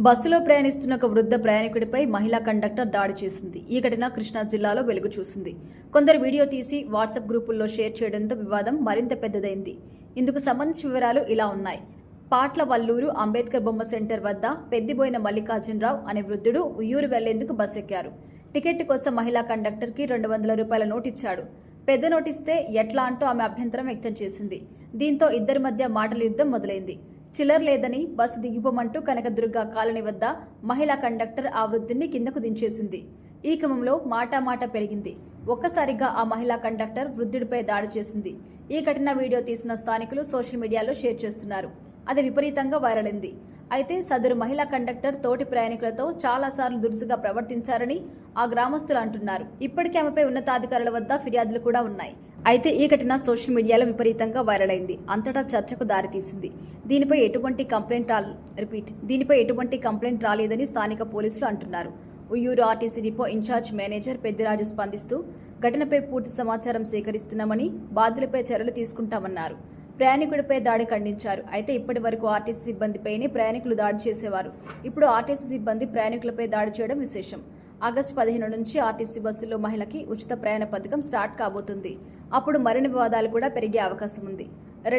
బస్సులో ప్రయాణిస్తున్న ఒక వృద్ధ ప్రయాణికుడిపై మహిళా కండక్టర్ దాడి చేసింది. ఈ ఘటన కృష్ణా జిల్లాలో వెలుగు చూసింది. కొందరు వీడియో తీసి వాట్సాప్ గ్రూపుల్లో షేర్ చేయడంతో వివాదం మరింత పెద్దదైంది. ఇందుకు సంబంధించిన వివరాలు ఇలా ఉన్నాయి. పాట్ల వల్లూరు అంబేద్కర్ బొమ్మ సెంటర్ వద్ద పెద్దిబోయిన మల్లికార్జునరావు అనే వృద్ధుడు ఉయ్యూరు వెళ్లేందుకు బస్ ఎక్కారు. టికెట్ కోసం మహిళా కండక్టర్కి 200 రూపాయల నోట్ ఇచ్చాడు. పెద్ద నోటిస్తే ఎట్లా అంటూ ఆమె అభ్యంతరం వ్యక్తం చేసింది. దీంతో ఇద్దరి మధ్య మాటల యుద్ధం మొదలైంది. చిల్లర లేదని బస్సు దిగిపోమంటూ కనకదుర్గ కాలనీ వద్ద మహిళా కండక్టర్ ఆ వృద్ధుని కిందకు దించేసింది. ఈ క్రమంలో మాట పెరిగింది. ఒక్కసారిగా ఆ మహిళా కండక్టర్ వృద్ధుడిపై దాడి చేసింది. ఈ ఘటన వీడియో తీసిన స్థానికులు సోషల్ మీడియాలో షేర్ చేస్తున్నారు. అది విపరీతంగా వైరల్ అయింది. అయితే సదరు మహిళా కండక్టర్ తోటి ప్రయాణికులతో చాలాసార్లు దురుసుగా ప్రవర్తించారని ఆ గ్రామస్తులు అంటున్నారు. ఇప్పటికే ఆమెపై ఉన్నతాధికారుల వద్ద ఫిర్యాదులు కూడా ఉన్నాయి. అయితే ఈ ఘటన సోషల్ మీడియాలో విపరీతంగా వైరల్ అయింది. అంతటా చర్చకు దారితీసింది. దీనిపై ఎటువంటి కంప్లైంట్ రాలేదని స్థానిక పోలీసులు అంటున్నారు. Uyyuru RTC depot incharge manager Peddiraju స్పందిస్తూ ఘటనపై పూర్తి సమాచారం సేకరిస్తున్నామని, బాధ్యులపై చర్యలు తీసుకుంటామన్నారు. ప్రయాణికుడిపై దాడి ఖండించారు. అయితే ఇప్పటి వరకు ఆర్టీసీ సిబ్బందిపైనే ప్రయాణికులు దాడి చేసేవారు. ఇప్పుడు ఆర్టీసీ సిబ్బంది ప్రయాణికులపై దాడి చేయడం విశేషం. ఆగస్టు 15 నుంచి ఆర్టీసీ బస్సుల్లో మహిళకి ఉచిత ప్రయాణ పథకం స్టార్ట్ కాబోతుంది. అప్పుడు మరిన్ని వివాదాలు కూడా పెరిగే అవకాశం ఉంది.